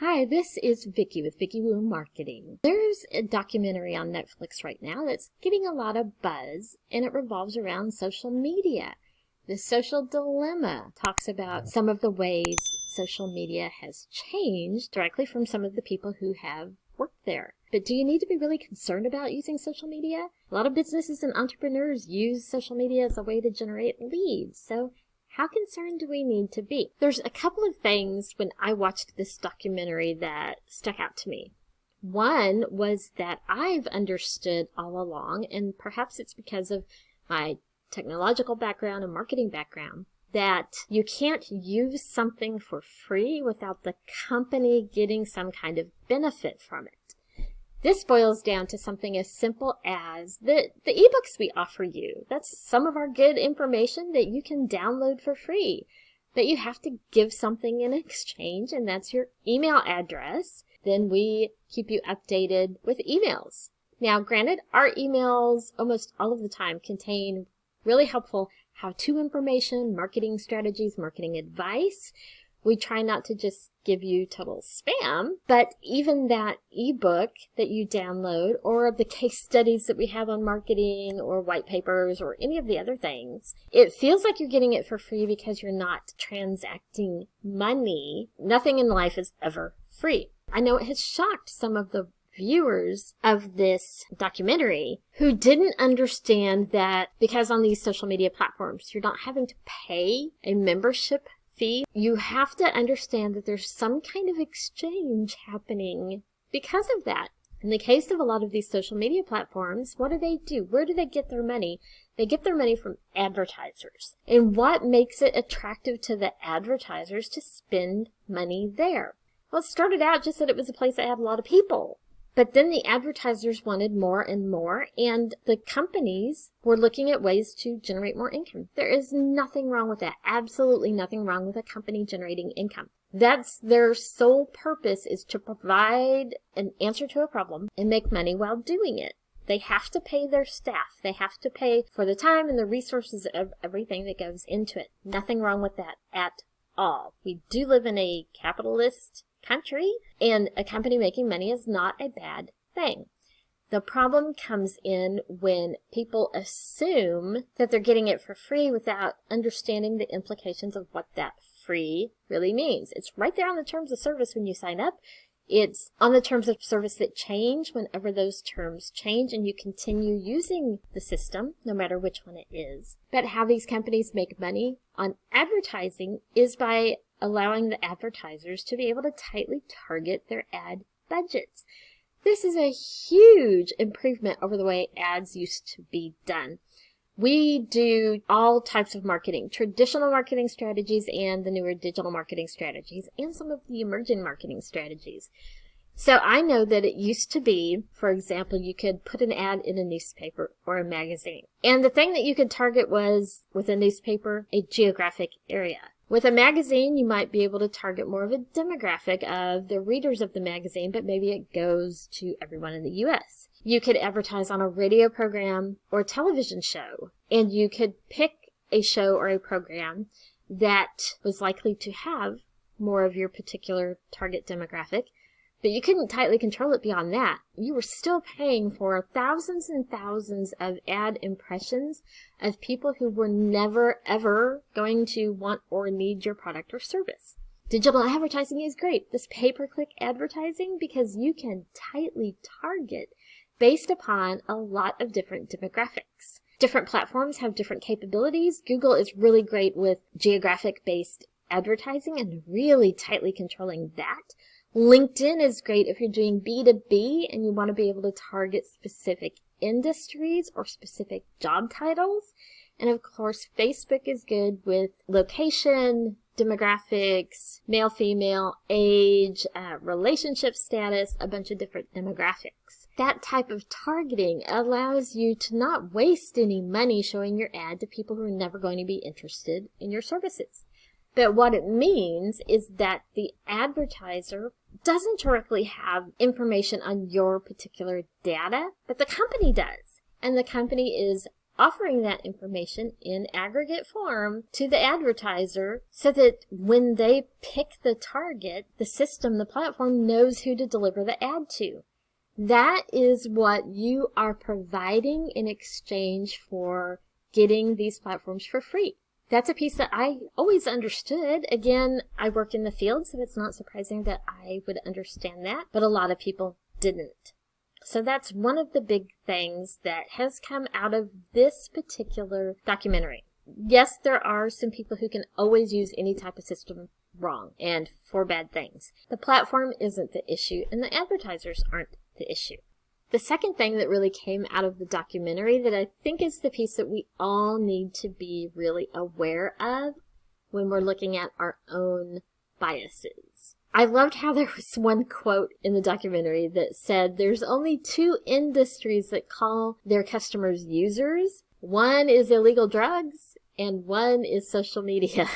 Hi, this is Vicky with Vicky Woo Marketing. There's a documentary on Netflix right now that's getting a lot of buzz, and it revolves around social media. The Social Dilemma talks about some of the ways social media has changed directly from some of the people who have worked there. But do you need to be really concerned about using social media? A lot of businesses and entrepreneurs use social media as a way to generate leads. So how concerned do we need to be? There's a couple of things when I watched this documentary that stuck out to me. One was that I've understood all along, and perhaps it's because of my technological background and marketing background, that you can't use something for free without the company getting some kind of benefit from it. This boils down to something as simple as the ebooks we offer you. That's some of our good information that you can download for free. But you have to give something in exchange, and that's your email address. Then we keep you updated with emails. Now, granted, our emails almost all of the time contain really helpful how-to information, marketing strategies, marketing advice. We try not to just give you total spam, but even that ebook that you download or the case studies that we have on marketing or white papers or any of the other things, it feels like you're getting it for free because you're not transacting money. Nothing in life is ever free. I know it has shocked some of the viewers of this documentary who didn't understand that because on these social media platforms, you're not having to pay a membership fee. You have to understand that there's some kind of exchange happening because of that. In the case of a lot of these social media platforms, what do? Where do they get their money? They get their money from advertisers. And what makes it attractive to the advertisers to spend money there? Well, it started out just that it was a place that had a lot of people. But then the advertisers wanted more and more, and the companies were looking at ways to generate more income. There is nothing wrong with that. Absolutely nothing wrong with a company generating income. That's their sole purpose, is to provide an answer to a problem and make money while doing it. They have to pay their staff. They have to pay for the time and the resources of everything that goes into it. Nothing wrong with that at all. We do live in a capitalist country, and a company making money is not a bad thing. The problem comes in when people assume that they're getting it for free without understanding the implications of what that free really means. It's right there on the terms of service when you sign up. It's on the terms of service that change whenever those terms change, and you continue using the system, no matter which one it is. But how these companies make money on advertising is by allowing the advertisers to be able to tightly target their ad budgets. This is a huge improvement over the way ads used to be done. We do all types of marketing, traditional marketing strategies and the newer digital marketing strategies, and some of the emerging marketing strategies. So I know that it used to be, for example, you could put an ad in a newspaper or a magazine. And the thing that you could target was, with a newspaper, a geographic area. With a magazine, you might be able to target more of a demographic of the readers of the magazine, but maybe it goes to everyone in the U.S. You could advertise on a radio program or a television show, and you could pick a show or a program that was likely to have more of your particular target demographic, but you couldn't tightly control it beyond that. You were still paying for thousands and thousands of ad impressions of people who were never, ever going to want or need your product or service. Digital advertising is great. This pay-per-click advertising, because you can tightly target based upon a lot of different demographics. Different platforms have different capabilities. Google is really great with geographic-based advertising and really tightly controlling that. LinkedIn is great if you're doing B2B and you want to be able to target specific industries or specific job titles. And of course, Facebook is good with location, demographics, male, female, age, relationship status, a bunch of different demographics. That type of targeting allows you to not waste any money showing your ad to people who are never going to be interested in your services. But what it means is that the advertiser doesn't directly have information on your particular data, but the company does. And the company is offering that information in aggregate form to the advertiser so that when they pick the target, the system, the platform knows who to deliver the ad to. That is what you are providing in exchange for getting these platforms for free. That's a piece that I always understood. Again, I work in the field, so it's not surprising that I would understand that, but a lot of people didn't. So that's one of the big things that has come out of this particular documentary. Yes, there are some people who can always use any type of system wrong and for bad things. The platform isn't the issue, and the advertisers aren't the issue. The second thing that really came out of the documentary that I think is the piece that we all need to be really aware of when we're looking at our own biases. I loved how there was one quote in the documentary that said there's only 2 industries that call their customers users. One is illegal drugs and one is social media.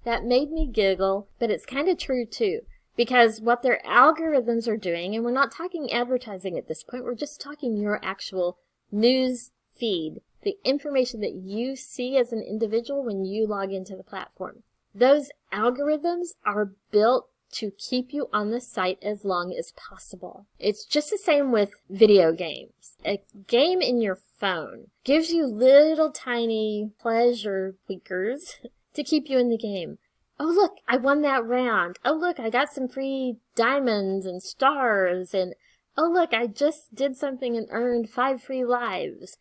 That made me giggle, but it's kind of true too. Because what their algorithms are doing, and we're not talking advertising at this point, we're just talking your actual news feed, the information that you see as an individual when you log into the platform. Those algorithms are built to keep you on the site as long as possible. It's just the same with video games. A game in your phone gives you little tiny pleasure tweakers to keep you in the game. Oh, look, I won that round. Oh, look, I got some free diamonds and stars. And, oh, look, I just did something and earned 5 free lives.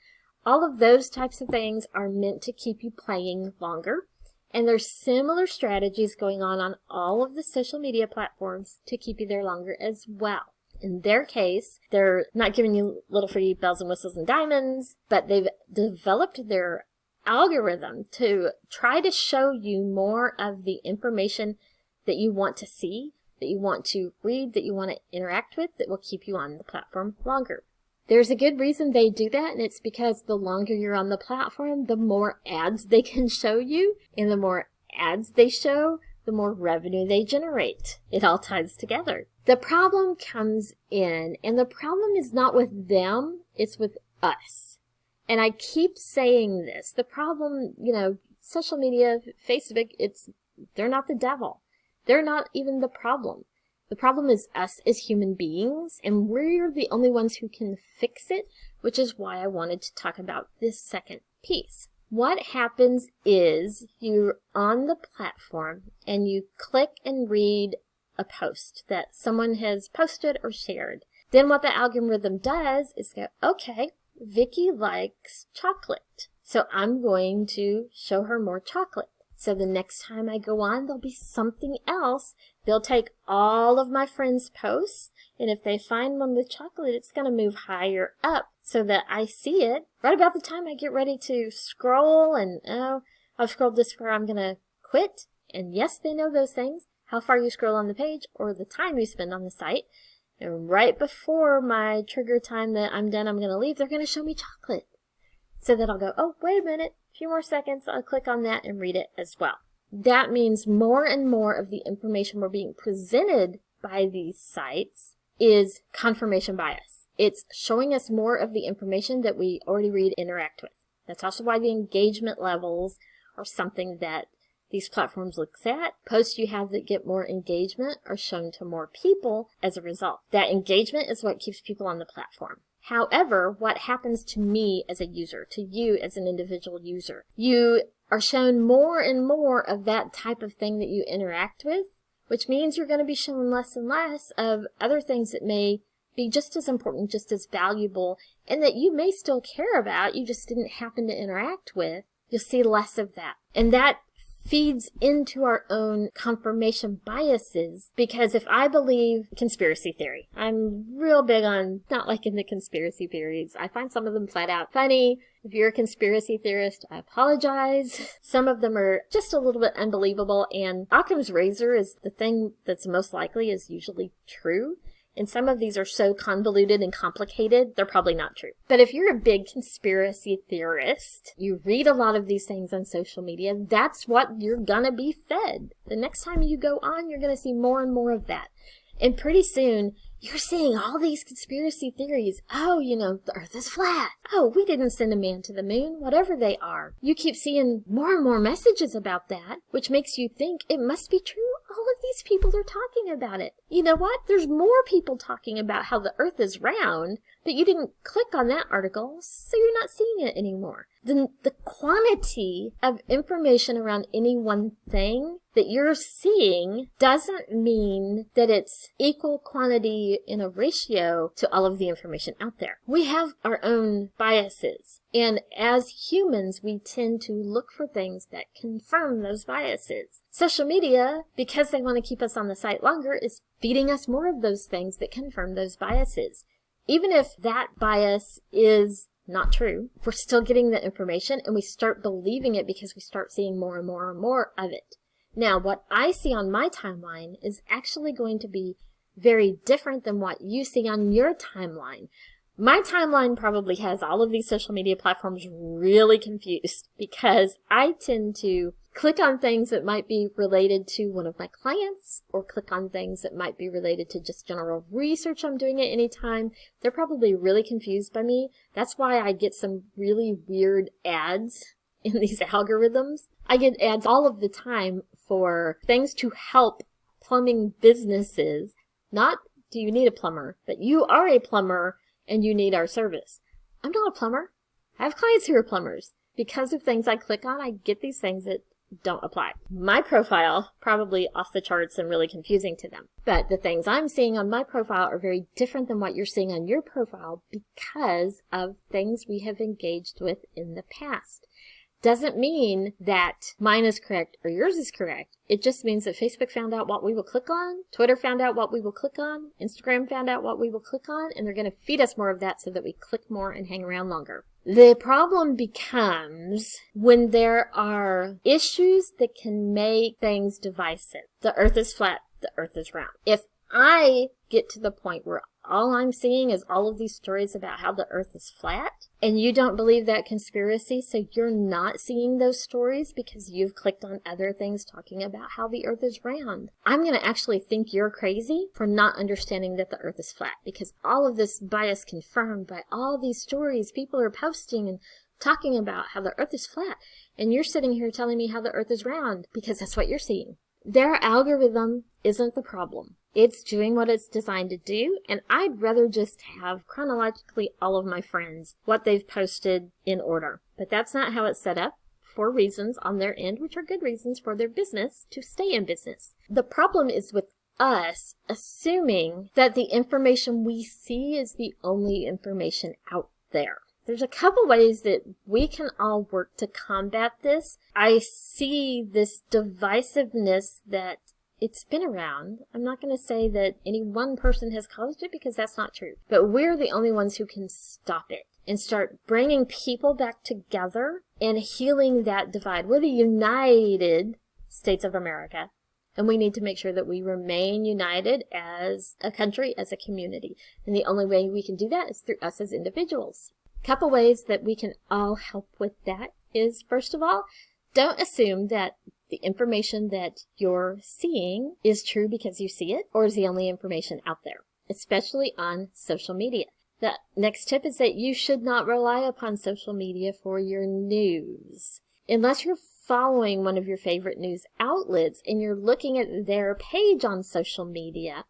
All of those types of things are meant to keep you playing longer. And there's similar strategies going on all of the social media platforms to keep you there longer as well. In their case, they're not giving you little free bells and whistles and diamonds, but they've developed their algorithm to try to show you more of the information that you want to see, that you want to read, that you want to interact with, that will keep you on the platform longer. There's a good reason they do that, and it's because the longer you're on the platform, the more ads they can show you, and the more ads they show, the more revenue they generate. It all ties together. The problem comes in, and the problem is not with them, it's with us. And I keep saying this. The problem, social media, Facebook, they're not the devil. They're not even the problem. The problem is us as human beings, and we're the only ones who can fix it, which is why I wanted to talk about this second piece. What happens is you're on the platform and you click and read a post that someone has posted or shared. Then what the algorithm does is go, okay, Vicky likes chocolate, so I'm going to show her more chocolate. So the next time I go on, there'll be something else. They'll take all of my friends' posts, and if they find one with chocolate, it's going to move higher up so that I see it right about the time I get ready to scroll, and I've scrolled this far, I'm going to quit. And yes, they know those things, how far you scroll on the page or the time you spend on the site. And right before my trigger time that I'm done, I'm going to leave, they're going to show me chocolate. So that I'll go, oh, wait a minute, a few more seconds, I'll click on that and read it as well. That means more and more of the information we're being presented by these sites is confirmation bias. It's showing us more of the information that we already read, interact with. That's also why the engagement levels are something that these platforms looks at. Posts you have that get more engagement are shown to more people as a result. That engagement is what keeps people on the platform. However, what happens to me as a user, to you as an individual user, you are shown more and more of that type of thing that you interact with, which means you're going to be shown less and less of other things that may be just as important, just as valuable, and that you may still care about, you just didn't happen to interact with. You'll see less of that. And that feeds into our own confirmation biases, because if I believe conspiracy theory, I'm real big on not liking the conspiracy theories. I find some of them flat out funny. If you're a conspiracy theorist, I apologize. Some of them are just a little bit unbelievable, and Occam's razor is the thing that's most likely is usually true. And some of these are so convoluted and complicated, they're probably not true. But if you're a big conspiracy theorist, you read a lot of these things on social media, that's what you're gonna be fed. The next time you go on, you're gonna see more and more of that. And pretty soon, you're seeing all these conspiracy theories. Oh, the earth is flat. Oh, we didn't send a man to the moon, whatever they are. You keep seeing more and more messages about that, which makes you think it must be true. All of these people are talking about it. You know what? There's more people talking about how the earth is round, but you didn't click on that article, so you're not seeing it anymore. The quantity of information around any one thing that you're seeing doesn't mean that it's equal quantity in a ratio to all of the information out there. We have our own biases, and as humans, we tend to look for things that confirm those biases. Social media, because they want to keep us on the site longer, is feeding us more of those things that confirm those biases. Even if that bias is not true, we're still getting the information and we start believing it because we start seeing more and more and more of it. Now, what I see on my timeline is actually going to be very different than what you see on your timeline. My timeline probably has all of these social media platforms really confused because I tend to click on things that might be related to one of my clients or click on things that might be related to just general research I'm doing at any time. They're probably really confused by me. That's why I get some really weird ads in these algorithms. I get ads all of the time for things to help plumbing businesses. Not do you need a plumber, but you are a plumber and you need our service. I'm not a plumber. I have clients who are plumbers. Because of things I click on, I get these things that don't apply. My profile, probably off the charts and really confusing to them. But the things I'm seeing on my profile are very different than what you're seeing on your profile because of things we have engaged with in the past. Doesn't mean that mine is correct or yours is correct. It just means that Facebook found out what we will click on, Twitter found out what we will click on, Instagram found out what we will click on, and they're going to feed us more of that so that we click more and hang around longer. The problem becomes when there are issues that can make things divisive. The earth is flat, the earth is round. If I get to the point where all I'm seeing is all of these stories about how the earth is flat, and you don't believe that conspiracy, so you're not seeing those stories because you've clicked on other things talking about how the earth is round. I'm going to actually think you're crazy for not understanding that the earth is flat, because all of this bias confirmed by all these stories people are posting and talking about how the earth is flat, and you're sitting here telling me how the earth is round because that's what you're seeing. Their algorithm isn't the problem. It's doing what it's designed to do, and I'd rather just have chronologically all of my friends, what they've posted in order. But that's not how it's set up for reasons on their end, which are good reasons for their business to stay in business. The problem is with us assuming that the information we see is the only information out there. There's a couple ways that we can all work to combat this. I see this divisiveness that it's been around. I'm not going to say that any one person has caused it because that's not true. But we're the only ones who can stop it and start bringing people back together and healing that divide. We're the United States of America, and we need to make sure that we remain united as a country, as a community. And the only way we can do that is through us as individuals. A couple ways that we can all help with that is, first of all, don't assume that the information that you're seeing is true because you see it or is the only information out there, especially on social media. The next tip is that you should not rely upon social media for your news. Unless you're following one of your favorite news outlets and you're looking at their page on social media,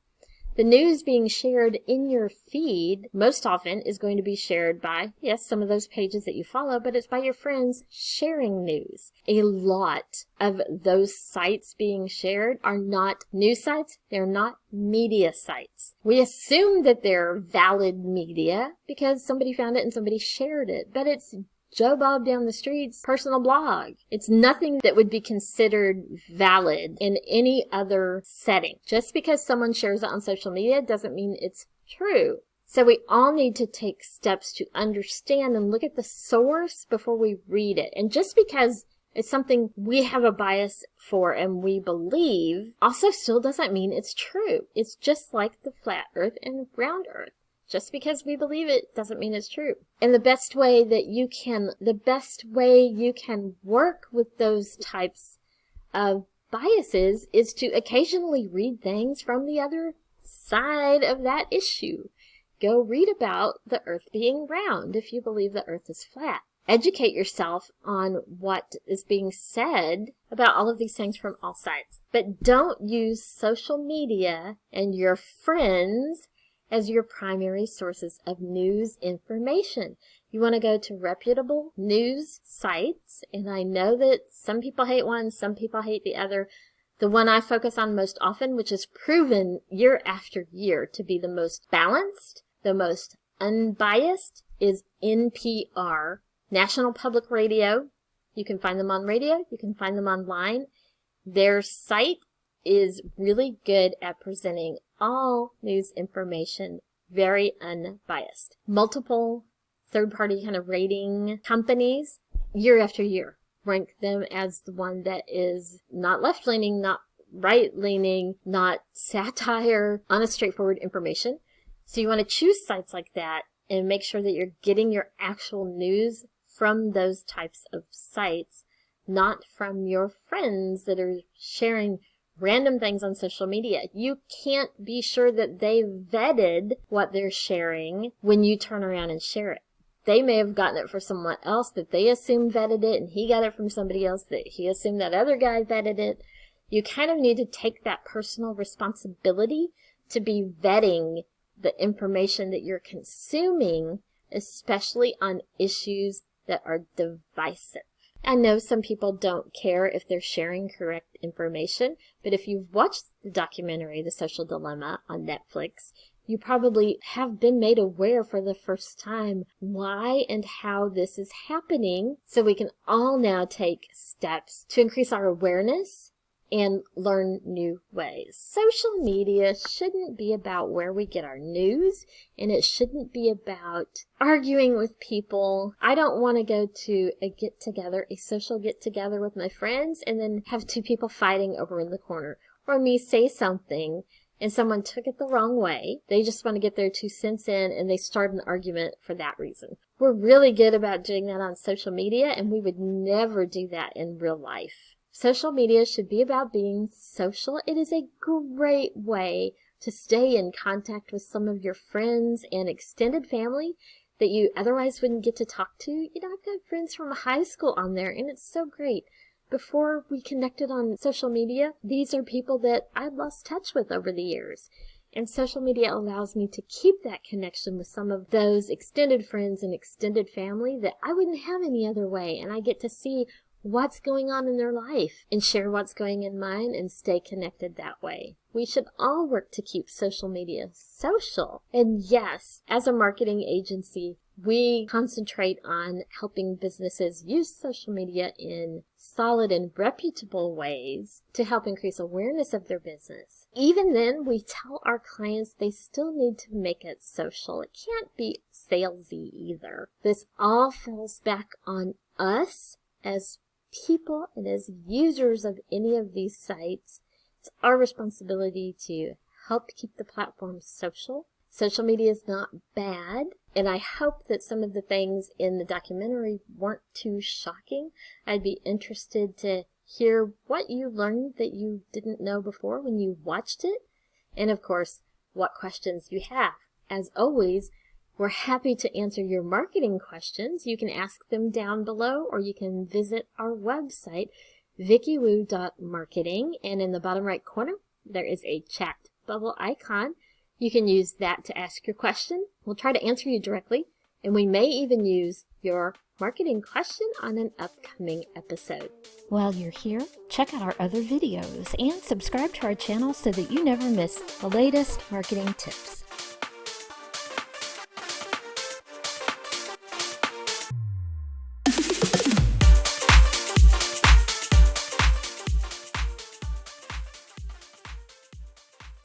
the news being shared in your feed most often is going to be shared by, yes, some of those pages that you follow, but it's by your friends sharing news. A lot of those sites being shared are not news sites. They're not media sites. We assume that they're valid media because somebody found it and somebody shared it, but it's Joe Bob down the street's personal blog. It's nothing that would be considered valid in any other setting. Just because someone shares it on social media doesn't mean it's true. So we all need to take steps to understand and look at the source before we read it. And just because it's something we have a bias for and we believe also still doesn't mean it's true. It's just like the flat earth and round earth. Just because we believe it doesn't mean it's true. And the best way you can work with those types of biases is to occasionally read things from the other side of that issue. Go read about the earth being round if you believe the earth is flat. Educate yourself on what is being said about all of these things from all sides. But don't use social media and your friends as your primary sources of news information. You want to go to reputable news sites, and I know that some people hate one, some people hate the other. The one I focus on most often, which is proven year after year to be the most balanced, the most unbiased, is NPR, National Public Radio. You can find them on radio. You can find them online. Their site is really good at presenting all news information, very unbiased. Multiple third-party kind of rating companies, year after year, rank them as the one that is not left-leaning, not right-leaning, not satire, honest, straightforward information. So you want to choose sites like that and make sure that you're getting your actual news from those types of sites, not from your friends that are sharing random things on social media. You can't be sure that they vetted what they're sharing when you turn around and share it. They may have gotten it from someone else that they assume vetted it, and he got it from somebody else that he assumed that other guy vetted it. You kind of need to take that personal responsibility to be vetting the information that you're consuming, especially on issues that are divisive. I know some people don't care if they're sharing correct information, but if you've watched the documentary, The Social Dilemma, on Netflix, you probably have been made aware for the first time why and how this is happening, so we can all now take steps to increase our awareness and learn new ways. Social media shouldn't be about where we get our news, and it shouldn't be about arguing with people. I don't want to go to a social get-together with my friends, and then have two people fighting over in the corner, or me say something and someone took it the wrong way. They just want to get their 2 cents in, and they start an argument for that reason. We're really good about doing that on social media, and we would never do that in real life. Social media should be about being social. It is a great way to stay in contact with some of your friends and extended family that you otherwise wouldn't get to talk to. You know, I've got friends from high school on there, and it's so great. Before we connected on social media, these are people that I'd lost touch with over the years. And social media allows me to keep that connection with some of those extended friends and extended family that I wouldn't have any other way. And I get to see what's going on in their life and share what's going in mine and stay connected that way. We should all work to keep social media social. And yes, as a marketing agency, we concentrate on helping businesses use social media in solid and reputable ways to help increase awareness of their business. Even then, we tell our clients they still need to make it social. It can't be salesy either. This all falls back on us as people and as users of any of these sites. It's our responsibility to help keep the platform social. Social media is not bad, and I hope that some of the things in the documentary weren't too shocking. I'd be interested to hear what you learned that you didn't know before when you watched it, and of course, what questions you have. As always, we're happy to answer your marketing questions. You can ask them down below, or you can visit our website, vickiwoo.marketing, and in the bottom right corner, there is a chat bubble icon. You can use that to ask your question. We'll try to answer you directly, and we may even use your marketing question on an upcoming episode. While you're here, check out our other videos and subscribe to our channel so that you never miss the latest marketing tips.